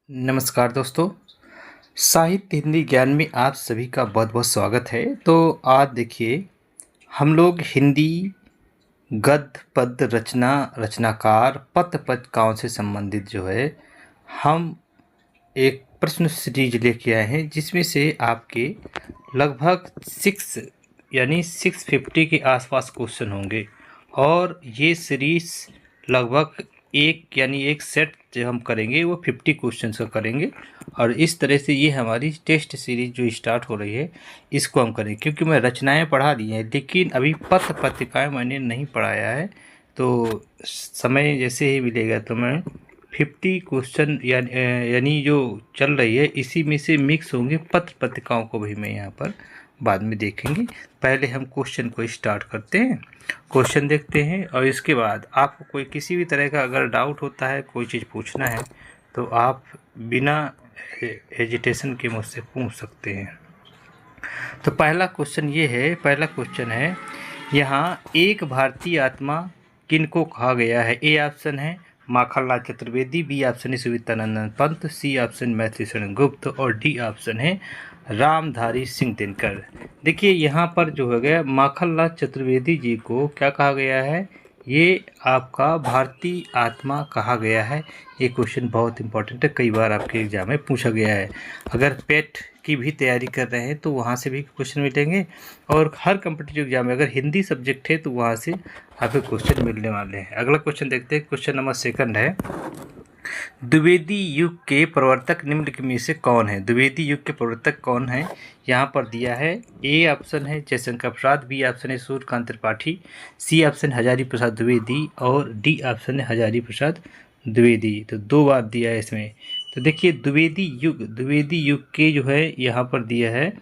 नमस्कार दोस्तों, साहित्य हिंदी ज्ञान में आप सभी का बहुत बहुत स्वागत है। तो आज देखिए, हम लोग हिंदी गद्य पद्य रचना, रचनाकार, पद्य पत्रिकाओं से संबंधित जो है हम एक प्रश्न सीरीज लेके आए हैं, जिसमें से आपके लगभग 650 के आसपास क्वेश्चन होंगे। और ये सीरीज लगभग एक सेट जो हम करेंगे वो 50 क्वेश्चन का करेंगे। और इस तरह से ये हमारी टेस्ट सीरीज जो स्टार्ट हो रही है इसको हम करेंगे, क्योंकि मैं रचनाएं पढ़ा दी हैं लेकिन अभी पत्र पत्रिकाएं मैंने नहीं पढ़ाया है। तो समय जैसे ही मिलेगा तो मैं 50 क्वेश्चन यानी जो चल रही है इसी में से मिक्स होंगे, पत्र पत्रिकाओं को भी मैं यहाँ पर बाद में देखेंगे। पहले हम क्वेश्चन को स्टार्ट करते हैं, क्वेश्चन देखते हैं और इसके बाद आपको कोई किसी भी तरह का अगर डाउट होता है, कोई चीज़ पूछना है तो आप बिना हेजिटेशन के मुझसे पूछ सकते हैं। तो पहला क्वेश्चन है यहाँ एक भारतीय आत्मा किनको कहा गया है? ए ऑप्शन है माखनलाल चतुर्वेदी, बी ऑप्शन है सुवित्तानंद पंत, सी ऑप्शन मैथिली शरण गुप्त और डी ऑप्शन है रामधारी सिंह दिनकर। देखिए यहाँ पर जो हो गया माखनलाल चतुर्वेदी जी को क्या कहा गया है? ये आपका भारतीय आत्मा कहा गया है। ये क्वेश्चन बहुत इंपॉर्टेंट है, कई बार आपके एग्जाम में पूछा गया है। अगर पेट की भी तैयारी कर रहे हैं तो वहाँ से भी क्वेश्चन मिलेंगे, और हर कम्पिटिटिव एग्जाम में अगर हिंदी सब्जेक्ट है तो वहाँ से आपको क्वेश्चन मिलने वाले हैं। अगला क्वेश्चन देखते हैं, क्वेश्चन नंबर 2 है, द्विवेदी युग के प्रवर्तक निम्नलिखित में से कौन है? द्विवेदी युग के प्रवर्तक कौन है? यहाँ पर दिया है। ए ऑप्शन है जयशंकर प्रसाद, बी ऑप्शन है सूर्यकांत त्रिपाठी, सी ऑप्शन हजारी प्रसाद द्विवेदी और डी ऑप्शन है हजारी प्रसाद द्विवेदी। तो 2 बार दिया है इसमें। तो देखिए द्विवेदी युग के जो है यहाँ पर दिया है।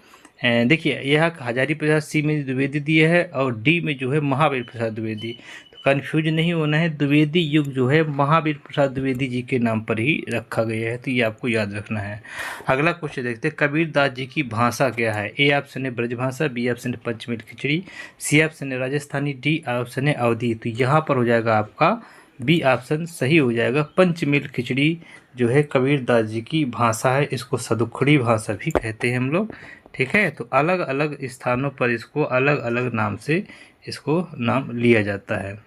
देखिए यहाँ हजारी प्रसाद सी में द्विवेदी दिया है और डी में जो है महावीर प्रसाद द्विवेदी। तो कन्फ्यूज नहीं होना है, द्विवेदी युग जो है महावीर प्रसाद द्विवेदी जी के नाम पर ही रखा गया है, तो ये आपको याद रखना है। अगला क्वेश्चन देखते हैं, कबीर दास जी की भाषा क्या है? ए ऑप्शन है ब्रजभाषा, बी ऑप्शन है पंचमेल खिचड़ी, सी ऑप्शन है राजस्थानी, डी ऑप्शन है अवधी। तो यहाँ पर हो जाएगा आपका बी ऑप्शन सही हो जाएगा। पंचमेल खिचड़ी जो है कबीर दास जी की भाषा है, इसको सदुखड़ी भाषा भी कहते हैं हम लोग। ठीक है, तो अलग अलग स्थानों पर इसको अलग अलग नाम से इसको नाम लिया जाता है।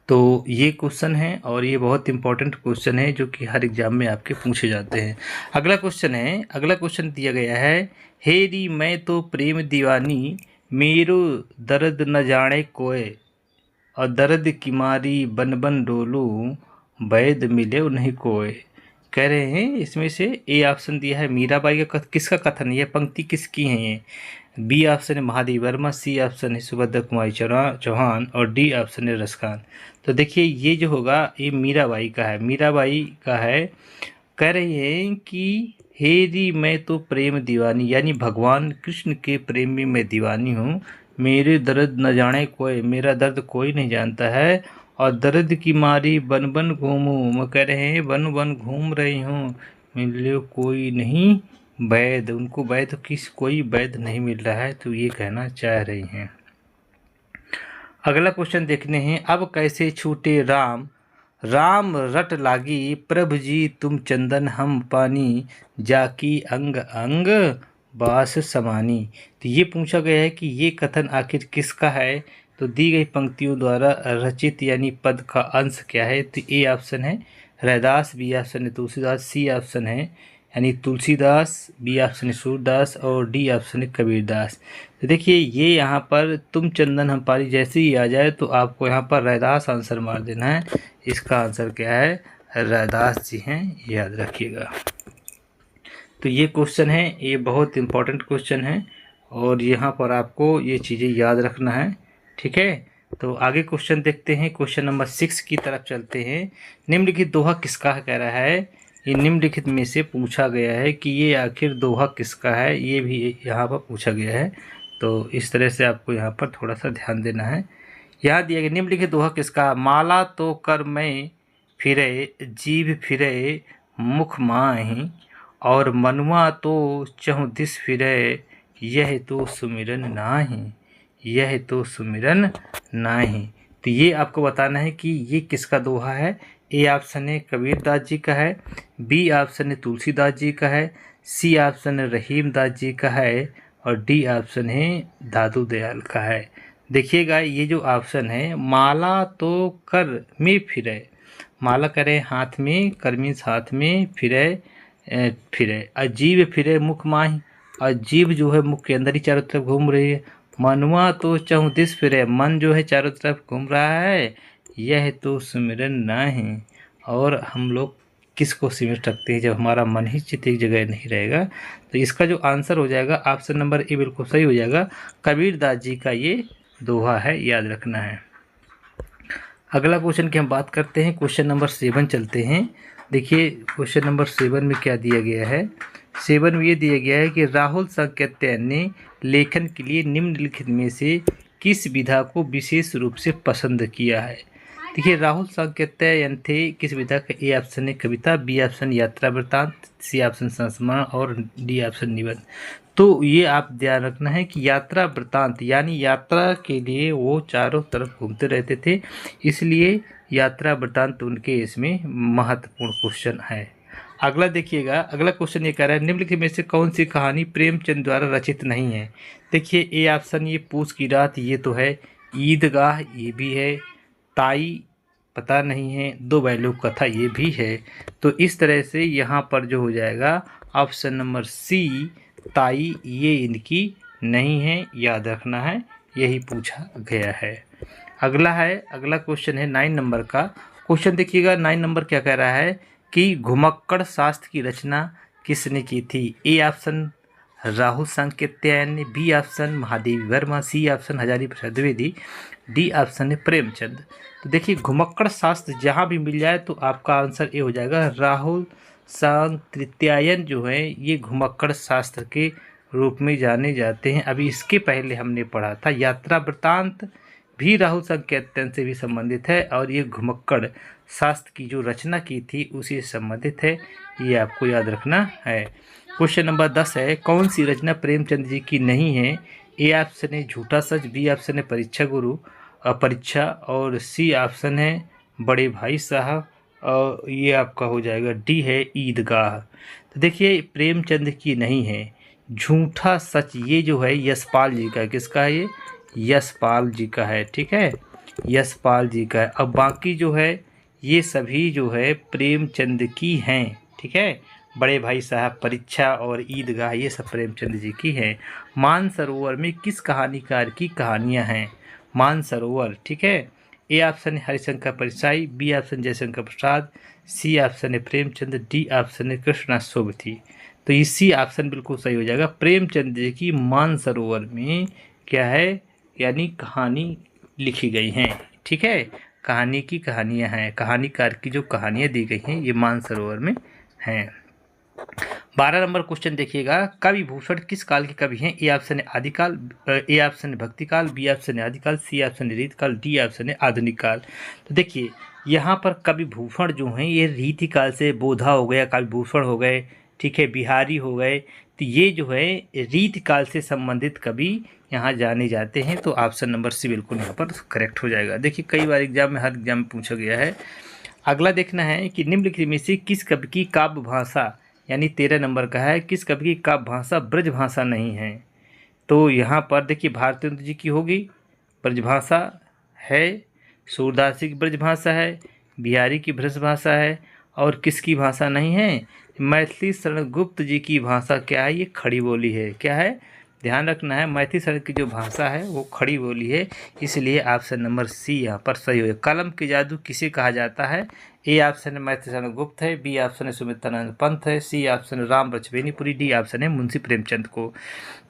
तो ये क्वेश्चन है और ये बहुत इंपॉर्टेंट क्वेश्चन है जो कि हर एग्जाम में आपके पूछे जाते हैं। अगला क्वेश्चन दिया गया है, हेरी मैं तो प्रेम दीवानी, मेरो दर्द न जाने कोय, और दर्द की मारी बन बन डोलूं, वैद मिले नहीं कोय। कह रहे हैं इसमें से ए ऑप्शन दिया है मीराबाई का किसका कथन है? ये पंक्ति किसकी है? ये बी ऑप्शन है महादेव वर्मा, सी ऑप्शन है सुभद्रा कुमारी चौहान और डी ऑप्शन है रसखान। तो देखिए ये जो होगा ये मीराबाई का है। कह रही है कि हेरी मैं तो प्रेम दीवानी, यानी भगवान कृष्ण के प्रेम में मैं दीवानी हूँ। मेरे दर्द न जाने कोई, मेरा दर्द कोई नहीं जानता है, और दर्द की मारी बन बन घूमूं, मैं कह रहे हैं बन बन घूम रही हूँ, मिले कोई नहीं वैद, उनको वैद कोई वैद नहीं मिल रहा है, तो ये कहना चाह रही हैं। अगला क्वेश्चन देखने हैं, अब कैसे छूटे राम, राम रट लागी प्रभु जी तुम चंदन हम पानी, जाकी अंग अंग बास समानी। तो ये पूछा गया है कि ये कथन आखिर किसका है? तो दी गई पंक्तियों द्वारा रचित यानी पद का अंश क्या है? तो ए ऑप्शन है रैदास, बी ऑप्शन है तुलसीदास, सी ऑप्शन है यानी तुलसीदास, बी ऑप्शन है सूरदास और डी ऑप्शन है कबीरदास। तो देखिए ये यहाँ पर तुम चंदन हम पानी जैसे ही आ जाए तो आपको यहाँ पर रैदास आंसर मार देना है। इसका आंसर क्या है? रैदास जी हैं, याद रखिएगा। तो ये क्वेश्चन है, ये बहुत इंपॉर्टेंट क्वेश्चन है और यहाँ पर आपको ये चीज़ें याद रखना है। ठीक है, तो आगे क्वेश्चन देखते हैं, क्वेश्चन नंबर 6 की तरफ चलते हैं। निम्नलिखित दोहा किसका है? कह रहा है ये निम्नलिखित में से पूछा गया है कि ये आखिर दोहा किसका है, ये भी यहाँ पर पूछा गया है। तो इस तरह से आपको यहाँ पर थोड़ा सा ध्यान देना है। यहाँ दिया गया निम्नलिखित दोहा किसका? माला तो कर मैं फिरे, जीभ फिरे मुख माही, और मनुआ तो चहुँ दिस फिरे, यह तो सुमिरन नाही, यह तो सुमिरन नाही। तो ये आपको बताना है कि ये किसका दोहा है। ए ऑप्शन है कबीरदास जी का है, बी ऑप्शन है तुलसीदास जी का है, सी ऑप्शन है रहीमदास जी का है और डी ऑप्शन है दादू दयाल का है। देखिएगा ये जो ऑप्शन है, माला तो कर में फिरे, माला करे हाथ में, कर मीन्स हाथ में, फिरे अजीब फिरे मुख माही, अजीब जो है मुख के अंदर ही चारों तरफ घूम रही है। मनुआ तो चौदिस फिरे, मन जो है चारों तरफ घूम रहा है, यह तो सुमिरन नहीं। और हम लोग किसको सिमट सकते हैं जब हमारा मन ही चित एक जगह नहीं रहेगा। तो इसका जो आंसर हो जाएगा ऑप्शन नंबर ए बिल्कुल सही हो जाएगा। कबीरदास जी का ये दोहा है, याद रखना है। अगला क्वेश्चन की हम बात करते हैं, क्वेश्चन नंबर 7 चलते हैं। देखिए क्वेश्चन नंबर 7 में क्या दिया गया है। 7 में ये दिया गया है कि राहुल सांकृत्य ने लेखन के लिए निम्नलिखित में से किस विधा को विशेष रूप से पसंद किया है। देखिए राहुल सांकृत्य थे किस विधा का। ए ऑप्शन है कविता, बी ऑप्शन यात्रा वृत्तांत, सी ऑप्शन संस्मरण और डी ऑप्शन निबंध। तो ये आप ध्यान रखना है कि यात्रा वृत्तांत यानी यात्रा के लिए वो चारों तरफ घूमते रहते थे, इसलिए यात्रा वृत्तांत उनके इसमें महत्वपूर्ण क्वेश्चन है। अगला देखिएगा, अगला क्वेश्चन ये कह रहा है निम्नलिखित में से कौन सी कहानी प्रेमचंद द्वारा रचित नहीं है। देखिए ए ऑप्शन ये पूस की रात, ये तो है। ईदगाह ये भी है। ताई पता नहीं है। दो बैलों कथा ये भी है। तो इस तरह से यहाँ पर जो हो जाएगा ऑप्शन नंबर सी ताई, ये इनकी नहीं है, याद रखना है, यही पूछा गया है। अगला क्वेश्चन है 9 नंबर का क्वेश्चन। देखिएगा 9 नंबर क्या कह रहा है कि घुमक्कड़ शास्त्र की रचना किसने की थी। ए ऑप्शन राहुल सांकृत्यायन ने, B option Mahadevi Verma, C option Hazari Prasad Dwivedi, D option है प्रेमचंद। तो देखिए घुमक्कड़ शास्त्र जहाँ भी मिल जाए तो आपका आंसर ए हो जाएगा। राहुल सांकृत्यायन जो है ये घुमक्कड़ शास्त्र के रूप में जाने जाते हैं। अभी इसके पहले हमने पढ़ा था यात्रा वृत्तांत भी राहुल सांकृत्यायन से भी संबंधित है और ये घुमक्कड़ शास्त्र की जो रचना की थी उसी से संबंधित है, ये आपको याद रखना है। क्वेश्चन नंबर 10 है कौन सी रचना प्रेमचंद जी की नहीं है। ए ऑप्शन है झूठा सच, बी ऑप्शन है परीक्षा गुरु परीक्षा और सी ऑप्शन है बड़े भाई साहब और ये आपका हो जाएगा डी है ईदगाह। तो देखिए प्रेमचंद की नहीं है। झूठा सच ये जो है यशपाल जी का, किसका है ये, यशपाल जी का है, ठीक है, यशपाल जी का है। अब बाकी जो है ये सभी जो है प्रेमचंद की हैं, ठीक है। बड़े भाई साहब परीक्षा और ईदगाह ये सब प्रेमचंद जी की हैं। मानसरोवर में किस कहानीकार की कहानियां हैं। मानसरोवर, ठीक है। ए ऑप्शन है हरिशंकर परिसाई, बी ऑप्शन जयशंकर प्रसाद, सी ऑप्शन है प्रेमचंद, डी ऑप्शन है कृष्णा सोबती। तो ये सी ऑप्शन बिल्कुल सही हो जाएगा। प्रेमचंद जी की मानसरोवर में क्या है, यानी कहानी लिखी गई हैं, ठीक है। कहानी की कहानियां हैं, कहानीकार की जो कहानियां दी गई हैं ये मानसरोवर में हैं। 12 नंबर क्वेश्चन देखिएगा, कवि भूषण किस काल के कवि हैं। ए ऑप्शन है आदिकाल, ए ऑप्शन है भक्तिकाल, बी ऑप्शन है आदिकाल, सी ऑप्शन है रीतिकाल, डी ऑप्शन है आधुनिक काल। तो देखिए यहाँ पर कवि भूषण जो हैं ये रीतिकाल से बोधा हो गया, कवि भूषण हो गए, ठीक है, बिहारी हो गए। तो ये जो है रीतिकाल से संबंधित कवि यहाँ जाने जाते हैं। तो ऑप्शन नंबर सी बिल्कुल यहाँ पर करेक्ट हो जाएगा। देखिए कई बार एग्जाम में, हर एग्जाम में पूछा गया है। अगला देखना है कि निम्नलिखित में से किस कवि की काव्य भाषा, यानी 13 नंबर का है, किस कवि की काव्य भाषा ब्रज भाषा नहीं है। तो यहाँ पर देखिए भारतेंदु जी की होगी, ब्रज भाषा है, सूरदास जी की ब्रज भाषा है, बिहारी की ब्रज भाषा है, और किसकी भाषा नहीं है, मैथिली शरण गुप्त जी की भाषा क्या है, ये खड़ी बोली है। क्या है, ध्यान रखना है, मैथिली शरण की जो भाषा है वो खड़ी बोली है, इसलिए ऑप्शन नंबर सी यहाँ पर सही हो। कलम के जादू किसे कहा जाता है। ए ऑप्शन है मैथिली शरण गुप्त है, बी ऑप्शन है सुमित्रानंद पंत है, सी ऑप्शन है राम बचवेनीपुरी, डी ऑप्शन है मुंशी प्रेमचंद को।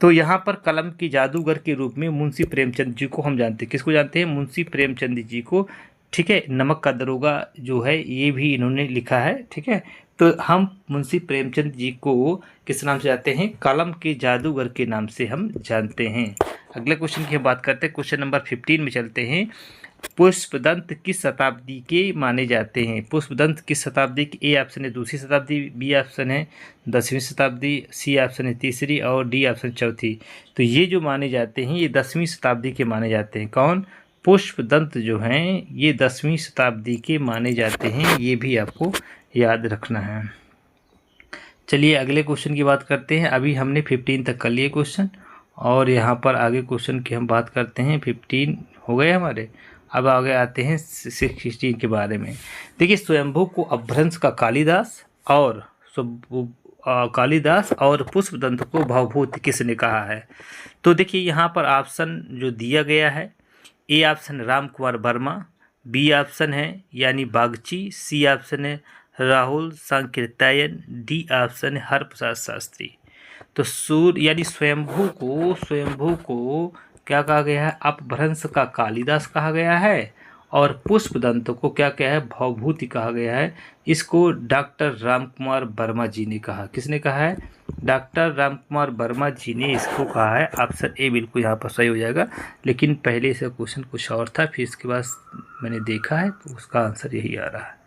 तो यहाँ पर कलम की जादूगर के रूप में मुंशी प्रेमचंद जी को हम जानते हैं। किसको जानते हैं, मुंशी प्रेमचंद जी को, ठीक है। नमक का दरोगा जो है ये भी इन्होंने लिखा है, ठीक है। तो हम मुंशी प्रेमचंद जी को किस नाम से जानते हैं, कलम के जादूगर के नाम से हम जानते हैं। अगले क्वेश्चन की हम बात करते हैं, क्वेश्चन नंबर 15 में चलते हैं। पुष्पदंत किस शताब्दी के माने जाते हैं। पुष्पदंत किस शताब्दी की। ए ऑप्शन है दूसरी शताब्दी, बी ऑप्शन है 10वीं शताब्दी, सी ऑप्शन है तीसरी और डी ऑप्शन चौथी। तो ये जो माने जाते हैं ये 10वीं शताब्दी के माने जाते हैं। कौन, पुष्पदंत जो हैं ये 10वीं शताब्दी के माने जाते हैं, ये भी आपको याद रखना है। चलिए अगले क्वेश्चन की बात करते हैं। अभी हमने 15 तक कर लिए क्वेश्चन और यहाँ पर आगे क्वेश्चन की हम बात करते हैं। 15 हो गए हमारे, अब आगे आते हैं 16 के बारे में। देखिए स्वयंभू को अपभ्रंश का कालिदास और पुष्पदंत को भवभूति किसने कहा है? तो देखिए यहाँ पर ऑप्शन जो दिया गया है, A option Ram Kumar Verma, B option है यानी बागची, सी ऑप्शन है राहुल सांकृत्यायन, डी ऑप्शन है हरप्रसाद शास्त्री। तो सूर्य यानी स्वयंभू को क्या कहा गया है? अपभ्रंश का कालिदास कहा गया है और पुष्पदंत को क्या क्या है? भवभूति कहा गया है। इसको डॉक्टर रामकुमार वर्मा जी ने कहा। किसने कहा है? डॉक्टर रामकुमार वर्मा जी ने इसको कहा है। ऑप्शन ए बिल्कुल यहाँ पर सही हो जाएगा, लेकिन पहले से क्वेश्चन कुछ और था, फिर इसके बाद मैंने देखा है तो उसका आंसर यही आ रहा है।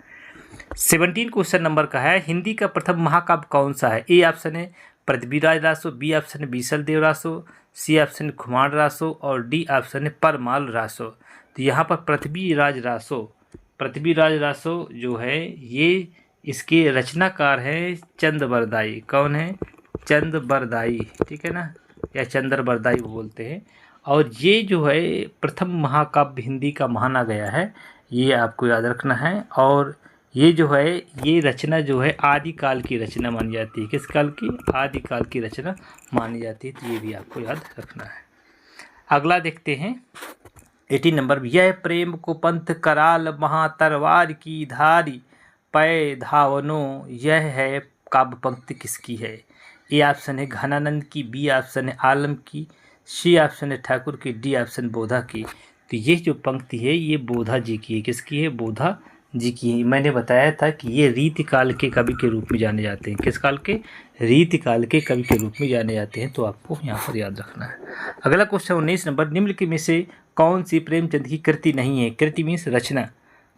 17 क्वेश्चन नंबर का है, हिंदी का प्रथम महाकाव्य कौन सा है? ए ऑप्शन है पृथ्वीराज रासो, बी ऑप्शन है बीसल देव रासो, सी ऑप्शन है खुमान रासो और डी ऑप्शन है परमाल रासो। तो यहाँ पर पृथ्वीराज रासो जो है ये इसके रचनाकार हैं चंद्रबरदाई। कौन है? चंद्रबरदाई, ठीक है ना, या चंद्रबरदाई बोलते हैं। और ये जो है प्रथम महाकाव्य हिंदी का माना गया है, ये आपको याद रखना है। और ये जो है ये रचना जो है आदिकाल की रचना मानी जाती है। किस काल की? आदिकाल की रचना मानी जाती है, तो ये भी आपको याद रखना है। अगला देखते हैं 18 नंबर, यह प्रेम को पंथ कराल महातरवार की धारी पै धावनो, यह है काव्य पंक्ति किसकी है? ए ऑप्शन है घनानंद की, बी ऑप्शन है आलम की, सी ऑप्शन है ठाकुर की, डी ऑप्शन बोधा की। तो ये जो पंक्ति है ये बोधा जी की है। किसकी है? बोधा जी की है। मैंने बताया था कि ये रीतिकाल के कवि के रूप में जाने जाते हैं। किस काल के? रीतिकाल के कवि के रूप में जाने जाते हैं, तो आपको यहाँ पर याद रखना है। अगला क्वेश्चन 19 नंबर, निम्नलिखित में से कौन सी प्रेमचंद की कृति नहीं है? कृति मीन्स रचना,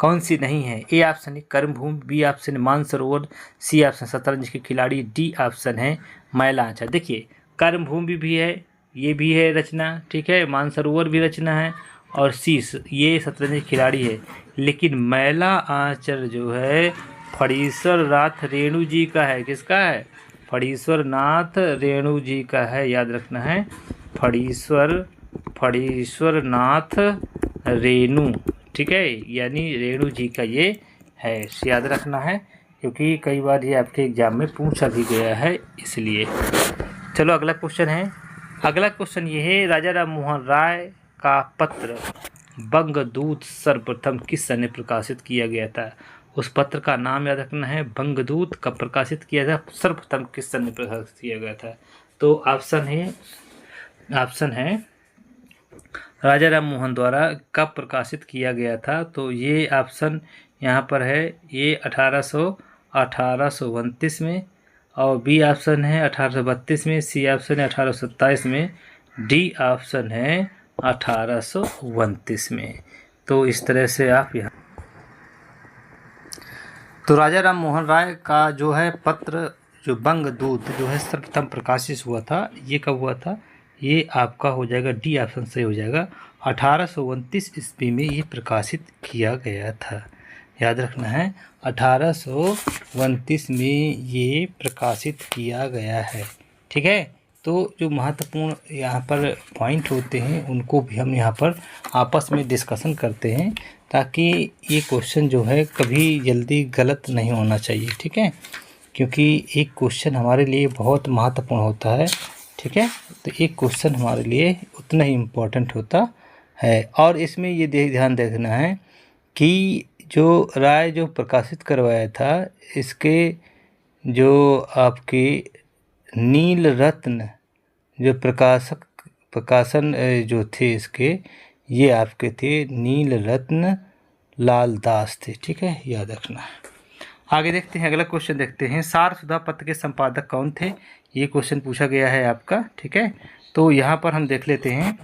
कौन सी नहीं है? ए ऑप्शन है कर्मभूमि, बी ऑप्शन है मानसरोवर, सी ऑप्शन शतरंज के खिलाड़ी, डी ऑप्शन है मैला आंचल। देखिए कर्मभूमि भी है, ये भी है रचना, ठीक है, मानसरोवर भी रचना है और सी ये शतरंज के खिलाड़ी है। लेकिन मैला आंचल जो है फणीश्वर नाथ रेणु जी का है। किसका है? फणीश्वर नाथ रेणु जी का है, याद रखना है। फणीश्वर नाथ रेणु, ठीक है, यानी रेणु जी का ये है, याद रखना है, क्योंकि कई बार ये आपके एग्जाम में पूछा भी गया है, इसलिए। चलो अगला क्वेश्चन है। अगला क्वेश्चन ये है, राजा राम मोहन राय का पत्र बंगदूत सर्वप्रथम किस सन में प्रकाशित किया गया था? उस पत्र का नाम याद रखना है। बंगदूत कब प्रकाशित किया था? सर्वप्रथम किस सन में प्रकाशित किया गया था? तो ऑप्शन है राजा राम मोहन द्वारा कब प्रकाशित किया गया था? तो ये ऑप्शन यहाँ पर है, ये 1829 में, और बी ऑप्शन है 1832 में, सी ऑप्शन है 1827 में, डी ऑप्शन है 1829 में। तो इस तरह से आप यहाँ, तो राजा राम मोहन राय का जो है पत्र जो बंगदूत जो है सर्वप्रथम प्रकाशित हुआ था, ये कब हुआ था? ये आपका हो जाएगा डी ऑप्शन सही हो जाएगा। 1829 ईस्वी में ये प्रकाशित किया गया था, याद रखना है। 1829 में ये प्रकाशित किया गया है, ठीक है। तो जो महत्वपूर्ण यहाँ पर पॉइंट होते हैं उनको भी हम यहाँ पर आपस में डिस्कशन करते हैं, ताकि ये क्वेश्चन जो है कभी जल्दी गलत नहीं होना चाहिए, ठीक है, क्योंकि एक क्वेश्चन हमारे लिए बहुत महत्वपूर्ण होता है, ठीक है। तो एक क्वेश्चन हमारे लिए उतना ही इम्पोर्टेंट होता है। और इसमें ये ध्यान रखना है कि जो राय जो प्रकाशित करवाया था, इसके जो आपके नील रत्न जो प्रकाशन जो थे इसके, ये आपके थे नील रत्न लाल दास थे, ठीक है, याद रखना है। आगे देखते हैं, अगला क्वेश्चन देखते हैं। सार सुधा पत्र के संपादक कौन थे? ये क्वेश्चन पूछा गया है आपका, ठीक है। तो यहाँ पर हम देख लेते हैं।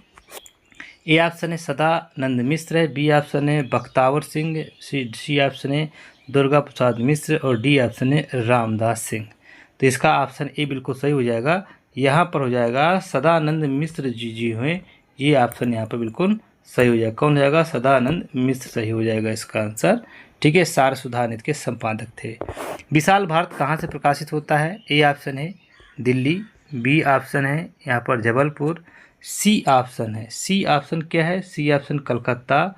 ए ऑप्शन है सदानंद मिश्र है, बी ऑप्शन है बख्तावर सिंह, सी ऑप्शन है दुर्गा प्रसाद मिश्र और डी ऑप्शन है रामदास सिंह। तो इसका ऑप्शन ए बिल्कुल सही हो जाएगा। यहाँ पर हो जाएगा सदानंद मिश्र जी हुए, ये ऑप्शन यहाँ पर बिल्कुल सही हो जाएगा। कौन हो जाएगा? सदानंद मिश्र सही हो जाएगा इसका आंसर। ठीक है, सार सुधानित के संपादक थे। विशाल भारत कहाँ से प्रकाशित होता है? ए ऑप्शन है दिल्ली, बी ऑप्शन है यहाँ पर जबलपुर, सी ऑप्शन है, सी ऑप्शन क्या है? सी ऑप्शन कलकत्ता,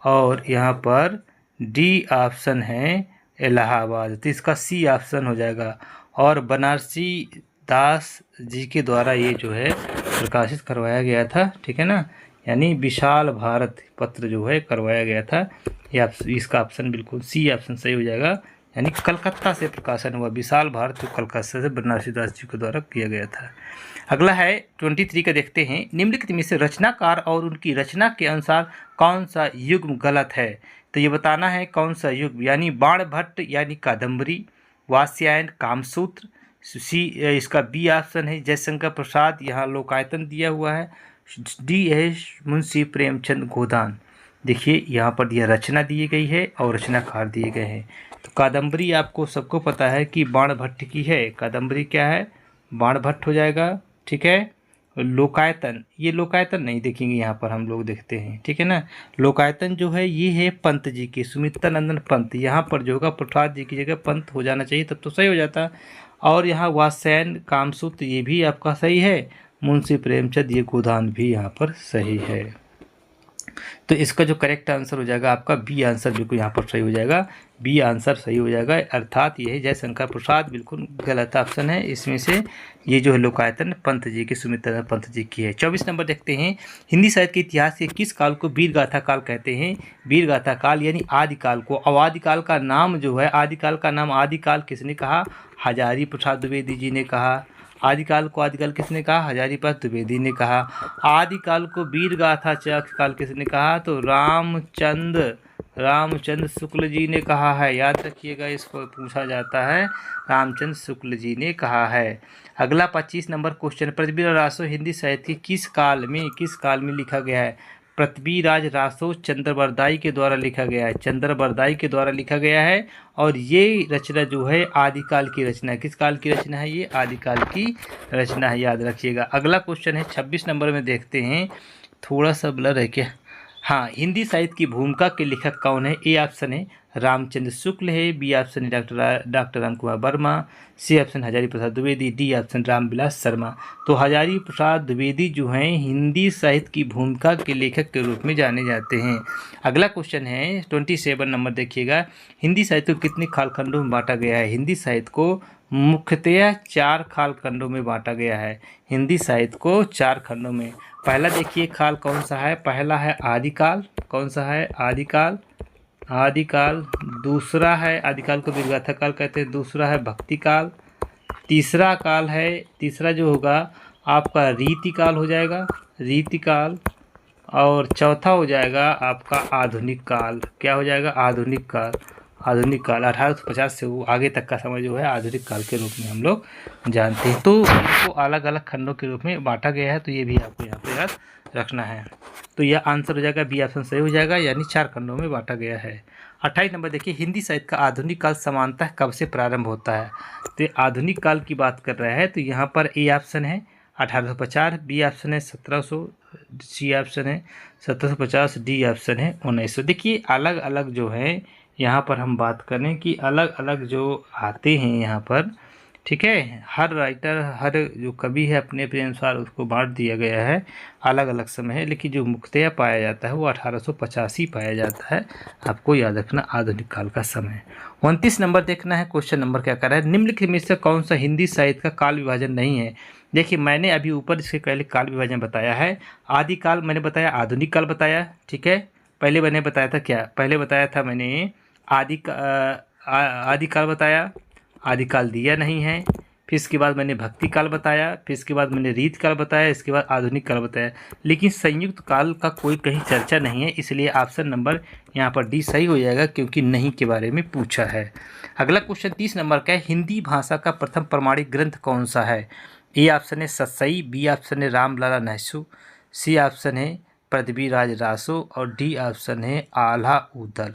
और यहाँ पर डी ऑप्शन है इलाहाबाद। तो इसका सी ऑप्शन हो जाएगा। और बनारसी दास जी के द्वारा ये जो है प्रकाशित करवाया गया था। ठीक है ना, यानी विशाल भारत पत्र जो है करवाया गया था। ये इसका ऑप्शन बिल्कुल सी ऑप्शन सही हो जाएगा, यानी कलकत्ता से प्रकाशन हुआ। विशाल भारत जो कलकत्ता से बनारसी दास जी के द्वारा किया गया था। अगला है 23 का, देखते हैं। निम्नलिखित में से रचनाकार और उनकी रचना के अनुसार कौन सा युग्म गलत है? तो ये बताना है कौन सा युग्म, यानी बाणभट्ट यानी कादम्बरी, वात्स्यायन कामसूत्र, सी इसका बी ऑप्शन है जयशंकर प्रसाद, यहाँ लोकायतन दिया हुआ है, डी है मुंशी प्रेमचंद गोदान। देखिए यहाँ पर दिया रचना दी गई है और रचनाकार दिए गए हैं। तो कादम्बरी आपको सबको पता है कि बाणभट्ट की है, कादम्बरी क्या है? बाणभट्ट हो जाएगा। ठीक है, लोकायतन, ये लोकायतन नहीं देखेंगे यहाँ पर हम लोग देखते हैं। ठीक है ना, लोकायतन जो है ये है पंत जी की, सुमित्रानंदन पंत। यहाँ पर जो होगा प्रसाद जी की जगह पंत हो जाना चाहिए, तब तो सही हो जाता। और यहाँ वात्स्यायन कामसूत्र ये भी आपका सही है, मुंशी प्रेमचंद ये गोदान भी यहाँ पर सही है। तो इसका जो करेक्ट आंसर हो जाएगा आपका बी आंसर बिल्कुल यहाँ पर सही हो जाएगा, बी आंसर सही हो जाएगा। अर्थात ये है जयशंकर प्रसाद बिल्कुल गलत ऑप्शन है इसमें से। ये जो है लोकायतन पंत जी की, सुमित्रानंद पंत जी की है। 24 नंबर देखते हैं। हिंदी साहित्य के इतिहास के किस काल को वीर गाथा काल कहते हैं? वीर गाथा काल यानी आदिकाल को। अब आदिकाल का नाम जो है, आदिकाल का नाम आदिकाल किसने कहा? हजारी प्रसाद द्विवेदी जी ने कहा। आदिकाल को आदिकाल किसने कहा? हजारी प्रसाद द्विवेदी ने कहा। आदिकाल को वीर गाथा काल किसने कहा? तो रामचंद्र शुक्ल जी ने कहा है। याद रखिएगा, इसको पूछा जाता है, रामचंद्र शुक्ल जी ने कहा है। अगला 25 नंबर क्वेश्चन। पृथ्वीराज रासो हिंदी साहित्य किस काल में लिखा गया है? पृथ्वीराज रासो चंद्रबरदाई के द्वारा लिखा गया है, चंद्रबरदाई के द्वारा लिखा गया है। और ये रचना जो है आदिकाल की रचना है। किस काल की रचना है? ये आदिकाल की रचना है, याद रखिएगा। अगला क्वेश्चन है 26 नंबर में, देखते हैं। थोड़ा सा ब्लर है क्या? हाँ, हिंदी साहित्य की भूमिका के लेखक कौन है? ए ऑप्शन है रामचंद्र शुक्ल है, बी ऑप्शन है doctor Ram Kumar Verma, C option Hazari Prasad Dwivedi, D option Ramvilas Sharma. तो हजारी प्रसाद द्विवेदी जो हैं हिंदी साहित्य की भूमिका के लेखक के रूप में जाने जाते हैं। अगला क्वेश्चन है 27 नंबर, देखिएगा। हिंदी साहित्य को कितने कालखंडों में बांटा गया है? हिंदी साहित्य को मुख्यतः 4 कालखंडों में बांटा गया है। हिंदी साहित्य को 4 खंडों में। पहला देखिए काल कौन सा है? पहला है आदिकाल। कौन सा है? आदिकाल। दूसरा है, आदिकाल को वीरगाथा काल कहते हैं। दूसरा है भक्ति काल। तीसरा जो होगा आपका रीतिकाल हो जाएगा, रीतिकाल। और चौथा हो जाएगा आपका आधुनिक काल। क्या हो जाएगा? आधुनिक काल। 1850 से वो आगे तक का समय जो है आधुनिक काल के रूप में हम लोग जानते हैं। तो इनको अलग अलग खंडों के रूप में बांटा गया है, तो ये भी आपको यहाँ पे याद रखना है। तो यह आंसर हो जाएगा, बी ऑप्शन सही हो जाएगा, यानी 4 खंडों में बांटा गया है। 28 नंबर देखिए। हिंदी साहित्य का आधुनिक काल सामान्यतः कब से प्रारंभ होता है? तो आधुनिक काल की बात कर रहा है, तो यहाँ पर ए ऑप्शन है 1850, बी ऑप्शन है 1700, सी ऑप्शन है 1750, डी ऑप्शन है 1900। देखिए अलग अलग जो है यहाँ पर हम बात करें कि अलग अलग जो आते हैं यहाँ पर। ठीक है, हर राइटर, हर जो कवि है अपने अपने अनुसार उसको बांट दिया गया है, अलग अलग समय है। लेकिन जो मुख्यतः पाया जाता है वो 1850 ही पाया जाता है। आपको याद रखना आधुनिक काल का समय। 29 नंबर देखना है। क्वेश्चन नंबर क्या कर रहा है? निम्नलिखित में से कौन सा हिंदी साहित्य का काल विभाजन नहीं है? देखिए मैंने अभी ऊपर इसके पहले काल विभाजन बताया है। आदिकाल मैंने बताया, आधुनिक काल बताया। ठीक है, पहले मैंने बताया था क्या? पहले बताया था मैंने आदिकाल बताया, आदिकाल दिया नहीं है। फिर इसके बाद मैंने भक्ति काल बताया, फिर इसके बाद मैंने रीत काल बताया, इसके बाद आधुनिक काल बताया। लेकिन संयुक्त काल का कोई कहीं चर्चा नहीं है, इसलिए ऑप्शन नंबर यहाँ पर डी सही हो जाएगा, क्योंकि नहीं के बारे में पूछा है। अगला क्वेश्चन 30 नंबर का है। हिंदी भाषा का प्रथम प्रमाणिक ग्रंथ कौन सा है? ए ऑप्शन है सतसई, बी ऑप्शन है रामलाला नहसू, सी ऑप्शन है पृथ्वीराज रासो, और डी ऑप्शन है आल्हा उदल।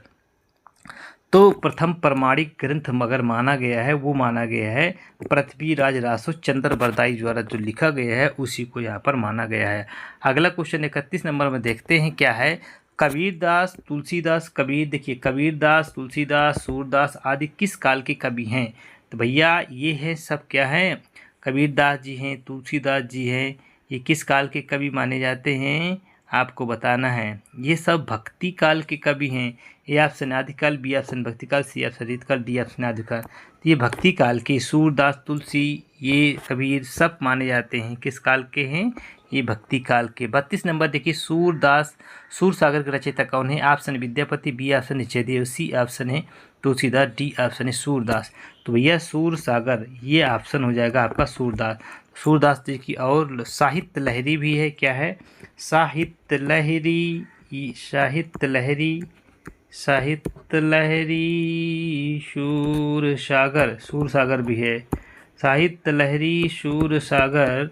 तो प्रथम प्रमाणिक ग्रंथ मगर माना गया है वो माना गया है पृथ्वीराज रासो चंद्र बरदाई द्वारा जो लिखा गया है उसी को यहाँ पर माना गया है। अगला क्वेश्चन 31 नंबर में देखते हैं क्या है। कबीरदास तुलसीदास कबीर, देखिए कबीरदास तुलसीदास सूरदास आदि किस काल के कवि हैं। तो भैया ये है सब क्या हैं, कबीरदास जी हैं, तुलसीदास जी हैं, ये किस काल के कवि माने जाते हैं आपको बताना है। ये सब भक्ति काल के कवि हैं। ए ऑप्शन आदिकाल, बी ऑप्शन भक्ति काल, सी ऑप्शन रीतकाल, डी ऑप्शन आदिकाल। तो ये भक्ति काल के सूरदास तुलसी ये कबीर सब माने जाते हैं किस काल के हैं, ये भक्ति काल के। 32 नंबर देखिए सूरदास सूरसागर के रचयिता कौन है। Option Vidyapati, B option Jaidev, C option है तुलसीदास, डी ऑप्शन है सूरदास। तो भैया सूरसागर ये ऑप्शन हो जाएगा आपका सूरदास। सूरदास जी की और साहित्य लहरी भी है, क्या है साहित्य लहरी, साहित्य लहरी, साहित्य लहरी सूरसागर, सूरसागर भी है, साहित्य लहरी सूरसागर,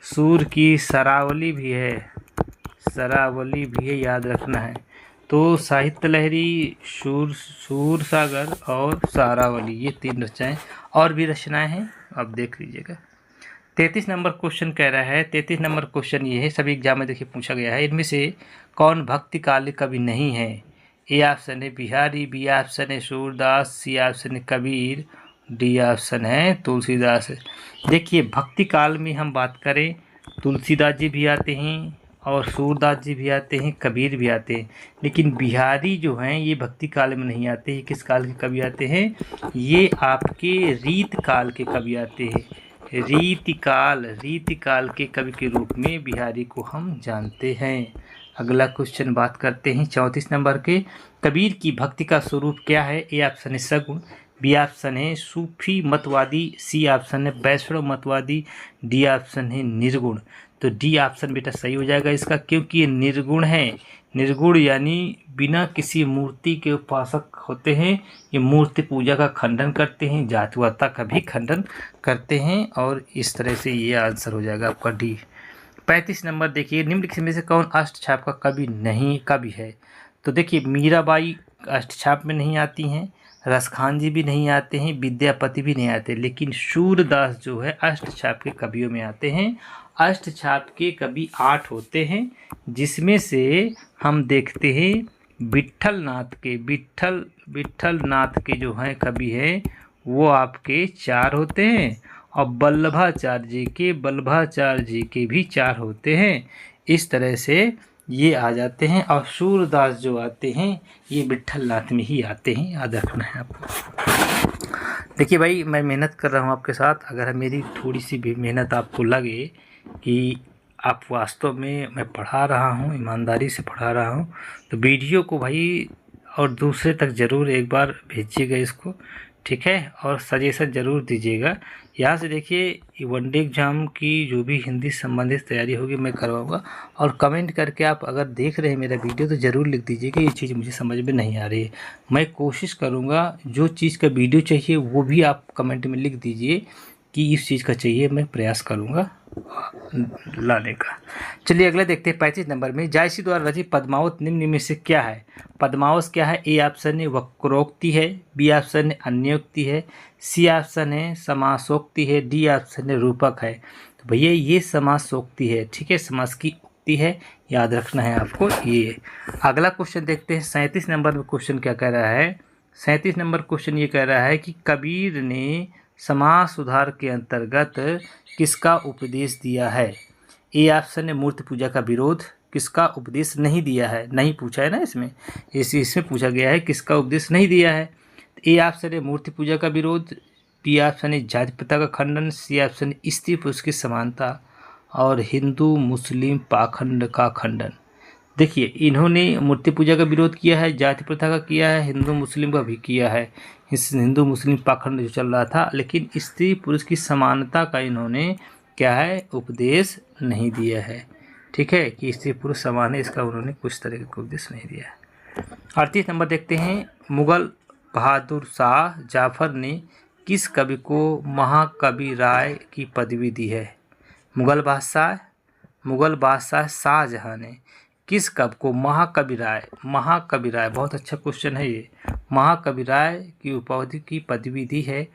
सूर की सरावली भी है, सरावली भी है, याद रखना है। तो साहित्य लहरी सूरसागर और सरावली ये 3 रचनाएं, और भी रचनाएं हैं आप देख लीजिएगा। 33 नंबर क्वेश्चन कह रहा है, 33 नंबर क्वेश्चन ये है सभी एग्जाम में देखिए पूछा गया है, इनमें से कौन भक्ति काल कवि नहीं है। ए ऑप्शन है बिहारी, बी ऑप्शन है सूरदास, सी ऑप्शन है कबीर, डी ऑप्शन है तुलसीदास। देखिए भक्ति काल में हम बात करें तुलसीदास जी भी आते हैं और सूरदास जी भी आते हैं, कबीर भी आते हैं, लेकिन बिहारी जो हैं ये भक्ति काल में नहीं आते। ये किस काल के कवि आते हैं, ये आपके रीत काल के कवि आते हैं। रीतिकाल के कवि के रूप में बिहारी को हम जानते हैं। अगला क्वेश्चन बात करते हैं 34 नंबर के। कबीर की भक्ति का स्वरूप क्या है। ए ऑप्शन है सगुण, बी ऑप्शन है सूफी मतवादी, सी ऑप्शन है वैष्णव मतवादी, डी ऑप्शन है निर्गुण। तो डी ऑप्शन बेटा सही हो जाएगा इसका, क्योंकि ये निर्गुण है। निर्गुण यानी बिना किसी मूर्ति के उपासक होते हैं, ये मूर्ति पूजा का खंडन करते हैं, जातिवादता का भी खंडन करते हैं, और इस तरह से ये आंसर हो जाएगा आपका डी। 35 नंबर देखिए, निम्नलिखित में से कौन अष्टछाप का कवि है। तो देखिए मीराबाई अष्टछाप में नहीं आती हैं, रसखान जी भी नहीं आते हैं, विद्यापति भी नहीं आते, लेकिन सूरदास जो है अष्टछाप के कवियों में आते हैं। अष्टछाप के कवि 8 होते हैं, जिसमें से हम देखते हैं विट्ठल नाथ के जो हैं कवि हैं वो आपके 4 होते हैं, और वल्लभाचार्य जी के भी 4 होते हैं। इस तरह से ये आ जाते हैं, और सूरदास जो आते हैं ये विट्ठल नाथ में ही आते हैं, याद रखना है आपको। देखिए भाई मैं मेहनत कर रहा हूँ आपके साथ, अगर मेरी थोड़ी सी भी मेहनत आपको लगे कि आप वास्तव में मैं पढ़ा रहा हूँ, ईमानदारी से पढ़ा रहा हूँ, तो वीडियो को भाई और दूसरे तक ज़रूर एक बार भेजिएगा इसको, ठीक है, और सजेशन ज़रूर दीजिएगा। यहाँ से देखिए वनडे एग्ज़ाम की जो भी हिंदी संबंधित तैयारी होगी मैं करवाऊँगा, और कमेंट करके आप अगर देख रहे हैं मेरा वीडियो तो ज़रूर लिख दीजिए कि ये चीज़ मुझे समझ में नहीं आ रही है। मैं कोशिश करूँगा जो चीज़ का वीडियो चाहिए वो भी आप कमेंट में लिख दीजिए कि इस चीज़ का चाहिए, मैं प्रयास करूँगा लाने का। चलिए अगला देखते हैं 35 नंबर में। जायसी द्वारा रचित पद्मावत निम्न में से क्या है। पद्मावत क्या है। ए ऑप्शन है वक्रोक्ति है, बी ऑप्शन है अन्योक्ति है, सी ऑप्शन है समासोक्ति है, डी ऑप्शन है रूपक है। तो भैया ये समासोक्ति है, ठीक है, समास की उक्ति है, याद रखना है आपको ये। अगला क्वेश्चन देखते हैं 37 नंबर में। क्वेश्चन क्या कह रहा है। 37 नंबर क्वेश्चन ये कह रहा है कि कबीर ने समाज सुधार के अंतर्गत किसका उपदेश दिया है। ए ऑप्शन है मूर्ति पूजा का विरोध, किसका उपदेश नहीं दिया है, नहीं पूछा है ना इसमें पूछा गया है किसका उपदेश नहीं दिया है। ए ऑप्शन है मूर्ति पूजा का विरोध, बी ऑप्शन है जाति प्रथा का खंडन, सी ऑप्शन है स्त्री पुरुष की समानता, और हिंदू मुस्लिम पाखंड का खंडन। देखिए इन्होंने मूर्ति पूजा का विरोध किया है, जाति प्रथा का किया है, हिंदू मुस्लिम का भी किया है, इस हिंदू मुस्लिम पाखंड जो चल रहा था, लेकिन स्त्री पुरुष की समानता का इन्होंने क्या है उपदेश नहीं दिया है, ठीक है, कि स्त्री पुरुष समान है, इसका उन्होंने कुछ तरह का उपदेश नहीं दिया है। 38 नंबर देखते हैं। मुगल बहादुर शाह जाफर ने किस कवि को महाकवि राय की पदवी दी है। मुगल बादशाह शाहजहां ने किस कवि को महाकवि राय, बहुत अच्छा क्वेश्चन है ये, महाकवि राय की उपाधि की पदवी दी है?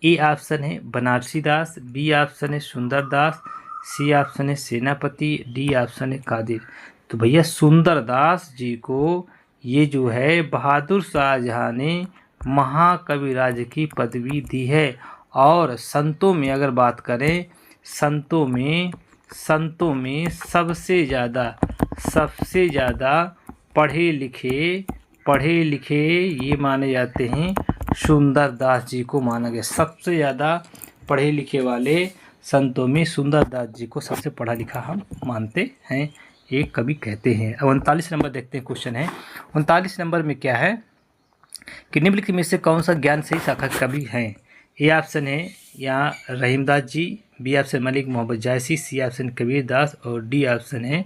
ए ऑप्शन है बनारसी दास, बी ऑप्शन है सुंदर दास, सी ऑप्शन है सेनापति, डी ऑप्शन है कादिर। तो भैया सुंदर दास जी को ये जो है बहादुर शाहजहां ने महाकवि राज की पदवी दी है। और संतों में अगर बात करें, संतों में सबसे ज़्यादा पढ़े लिखे ये माने जाते हैं सुंदर दास जी को माना गया। सबसे ज़्यादा पढ़े लिखे वाले संतों में सुंदर दास जी को सबसे पढ़ा लिखा हम मानते हैं, एक कवि कहते हैं। अब 39 नंबर देखते हैं, क्वेश्चन है 39 नंबर में क्या है कि निम्नलिखित में से कौन सा ज्ञान सही शाखा कवि हैं? ए ऑप्शन है यहाँ रहीमदास जी, बी ऑप्शन मलिक मोहम्मद जायसी, सी ऑप्शन कबीर दास और डी ऑप्शन है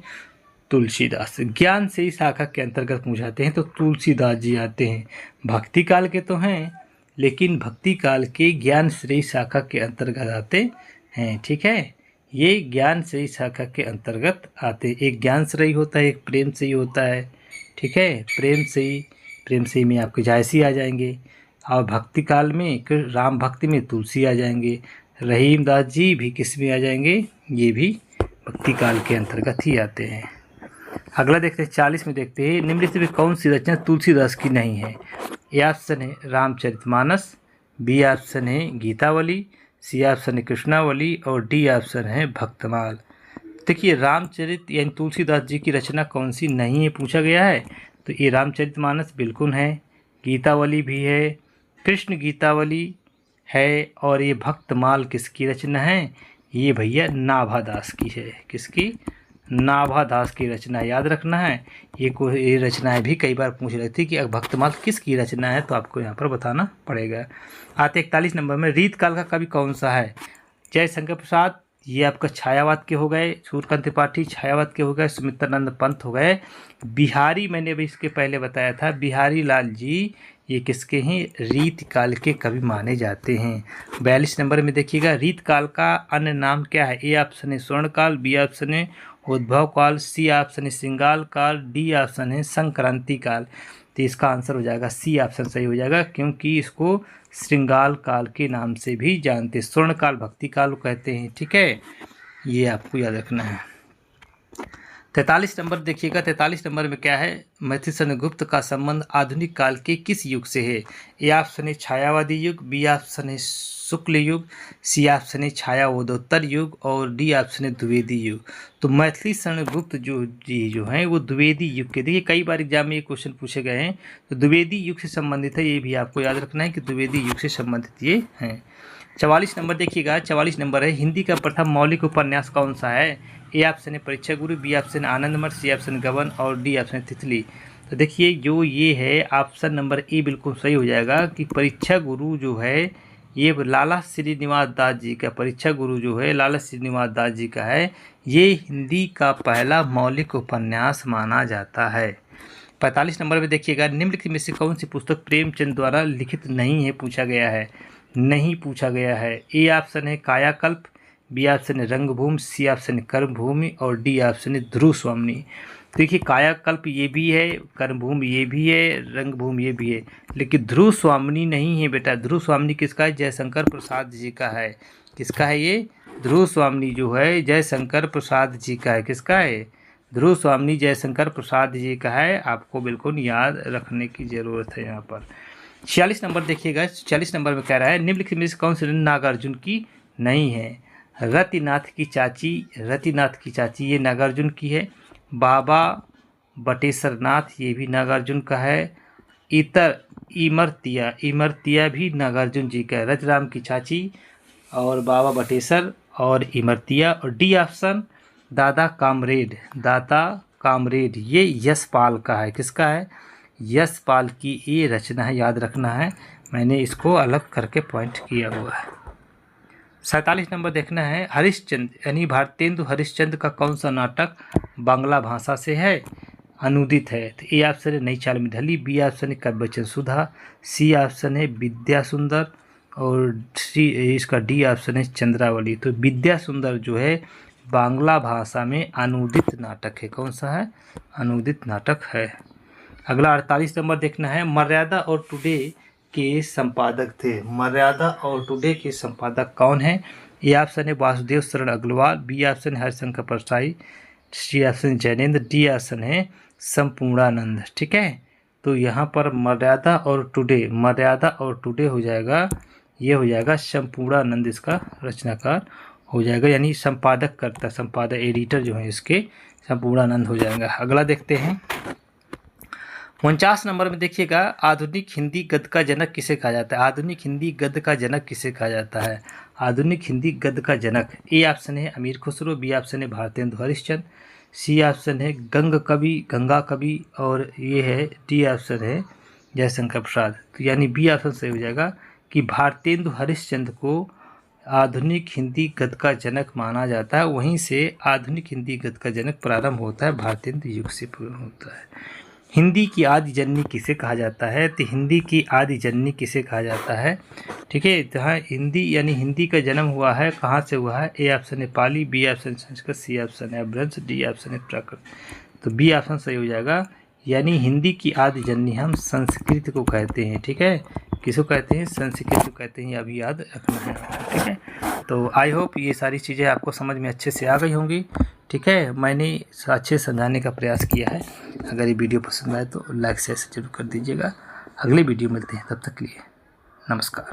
तुलसीदास। ज्ञान से ही शाखा के अंतर्गत पूछाते हैं तो तुलसीदास जी आते हैं। भक्ति काल के तो हैं, लेकिन भक्ति काल के ज्ञान श्रेय शाखा के अंतर्गत आते हैं। ठीक है, ये ज्ञान श्रेय शाखा के अंतर्गत आते। एक ज्ञान श्रेय होता है, एक प्रेम श्रेय होता है। ठीक है, प्रेम श्रेय में आपके जायसी आ जाएंगे, और भक्ति काल में राम भक्ति में तुलसी आ जाएंगे। रहीमदास जी भी किस में आ जाएंगे? ये भी भक्ति काल के अंतर्गत ही आते हैं। अगला देखते हैं 40 में देखते हैं निम्नलिखित में कौन सी रचना तुलसीदास की नहीं है? ए ऑप्शन है रामचरितमानस, बी ऑप्शन है गीतावली, सी ऑप्शन है कृष्णावली और डी ऑप्शन है भक्तमाल। देखिए रामचरित यानी तुलसीदास जी की रचना कौन सी नहीं है पूछा गया है, तो ये रामचरितमानस बिल्कुल है, गीतावली भी है, कृष्ण गीतावली है, और ये भक्तमाल किसकी रचना है? ये भैया नाभादास की है। किसकी? नाभादास की रचना, याद रखना है। ये रचनाएं भी कई बार पूछ रही थी कि भक्तमाल किसकी रचना है, तो आपको यहाँ पर बताना पड़ेगा। आते 41 नंबर में रीत काल का कवि कौन सा है? जयशंकर प्रसाद, ये आपका छायावाद के हो गए, सूर्यकांत त्रिपाठी छायावाद के हो गए, सुमित्रानंद पंत हो गए। बिहारी, मैंने अभी इसके पहले बताया था, बिहारी लाल जी ये किसके हैं? रीत काल के कवि माने जाते हैं। 42 नंबर में देखिएगा रीत काल का अन्य नाम क्या है? ए ऑप्शन है स्वर्ण काल, बी ऑप्शन है उद्भव काल, सी ऑप्शन है श्रृंगाल काल, डी ऑप्शन है संक्रांति काल। तो इसका आंसर हो जाएगा सी ऑप्शन सही हो जाएगा, क्योंकि इसको श्रृंगाल काल के नाम से भी जानते हैं। स्वर्ण काल भक्ति काल कहते हैं। ठीक है, ये आपको याद रखना है। 43 नंबर देखिएगा, 43 नंबर में क्या है? मधुसूदन गुप्त का संबंध आधुनिक काल के किस युग से है? ए ऑप्शन है छायावादी युग, बी ऑप्शन है शुक्ल युग, सी ऑप्शन है छायावोत्तर युग और डी ऑप्शन है द्विवेदी युग। तो मधुसूदन गुप्त जो हैं वो द्विवेदी युग के, देखिए कई बार एग्जाम में ये क्वेश्चन पूछे गए हैं, तो द्विवेदी युग से संबंधित है, ये भी आपको याद रखना है कि द्विवेदी युग से संबंधित ये हैं। 44 नंबर देखिएगा, 44 नंबर है हिंदी का प्रथम मौलिक उपन्यास कौन सा है? ए ऑप्शन है Pariksha Guru, B option Anandmath, C option Gaban और डी ऑप्शन तितली। तो देखिए जो ये है ऑप्शन नंबर ए बिल्कुल सही हो जाएगा कि परीक्षा गुरु जो है ये लाला श्रीनिवास दास जी का, परीक्षा गुरु जो है लाला श्रीनिवास दास जी का है। ये हिंदी का पहला मौलिक उपन्यास माना जाता है। 45 नंबर में देखिएगा निम्नलिखित में से कौन सी पुस्तक प्रेमचंद द्वारा लिखित नहीं है पूछा गया है? नहीं पूछा गया है। ए ऑप्शन है कायाकल्प, बी ऑप्शन है रंगभूमि, सी ऑप्शन है कर्मभूमि और डी ऑप्शन है ध्रुव स्वामिनी। देखिए कायाकल्प ये भी है, कर्मभूमि ये भी है, रंगभूमि ये भी है, लेकिन ध्रुव स्वामिनी नहीं है बेटा। ध्रुव स्वामिनी किसका है? जयशंकर प्रसाद जी का है। किसका है ये? ध्रुव स्वामिनी जो है जयशंकर प्रसाद जी का है। किसका है? ध्रुव स्वामिनी जयशंकर प्रसाद जी का है। आपको बिल्कुल याद रखने की ज़रूरत है यहाँ पर। 46 नंबर देखिएगा, 46 नंबर में कह रहा है निम्नलिखित में से कौन सी नागार्जुन की नहीं है? रतिनाथ की चाची ये नागार्जुन की है। बाबा बटेश्वर नाथ ये भी नागार्जुन का है। इमरतिया भी नागार्जुन जी का है। रतिराम की चाची और बाबा बटेश्वर और इमरतिया और डी ऑप्शन दादा कामरेड ये यशपाल का है। किसका है? यशपाल की ये रचना है, याद रखना है, मैंने इसको अलग करके पॉइंट किया हुआ है। 47 नंबर देखना है हरिश्चंद्र यानी भारतेंदु हरिश्चंद्र का कौन सा नाटक बांग्ला भाषा से है अनुदित है? तो ए ऑप्शन है नई चाल में ढली, बी ऑप्शन है काव्यवचन सुधा, सी ऑप्शन है विद्या सुंदर और इसका डी ऑप्शन है चंद्रावली। तो विद्या सुंदर जो है बांग्ला भाषा में अनुदित नाटक है। कौन सा है? अनुदित नाटक है। अगला 48 नंबर देखना है, मर्यादा और टुडे के संपादक थे। मर्यादा और टुडे के संपादक कौन है? ए ऑप्शन है वासुदेव शरण अग्रवाल, बी ऑप्शन है Harishankar Parsai, C option Jainendra, D option है संपूर्णानंद। ठीक है, तो यहाँ पर मर्यादा और टुडे हो जाएगा, ये हो जाएगा संपूर्णानंद इसका रचनाकार हो जाएगा, यानी संपादक करता, संपादक एडिटर जो है इसके संपूर्णानंद हो जाएगा। अगला देखते हैं 49 नंबर में देखिएगा, आधुनिक हिंदी गद्य का जनक किसे कहा जाता है? आधुनिक हिंदी गद्य का जनक किसे कहा जाता है? आधुनिक हिंदी गद्य का जनक, ए ऑप्शन है अमीर खुसरो, बी ऑप्शन है भारतेंदु हरिश्चंद्र, सी ऑप्शन है गंगा कवि और ये है डी ऑप्शन है जयशंकर प्रसाद। तो यानी बी ऑप्शन सही हो जाएगा कि भारतेंदु हरिश्चंद्र को आधुनिक हिंदी गद्य का जनक माना जाता है। वहीं से आधुनिक हिंदी गद्य का जनक प्रारंभ होता है भारतेंदु युग से होता है। हिंदी की आदि जननी किसे कहा जाता है? तो हिंदी की आदि जननी किसे कहा जाता है? ठीक है, जहाँ हिंदी यानी हिंदी का जन्म हुआ है, कहाँ से हुआ है? ए ऑप्शन है Pali, B option Sanskrit, C option है अपभ्रंश, डी ऑप्शन है प्राकृत। तो बी ऑप्शन सही हो जाएगा, यानी हिंदी की आदि जननी हम संस्कृत को कहते हैं। ठीक है, किसको कहते हैं? संस्कृत को कहते हैं, अभी याद रखना है। ठीक है, तो आई होप ये सारी चीज़ें आपको समझ में अच्छे से आ गई होंगी। ठीक है, मैंने अच्छे समझाने का प्रयास किया है। अगर ये वीडियो पसंद आए तो लाइक शेयर जरूर कर दीजिएगा। अगले वीडियो मिलते हैं, तब तक के लिए नमस्कार।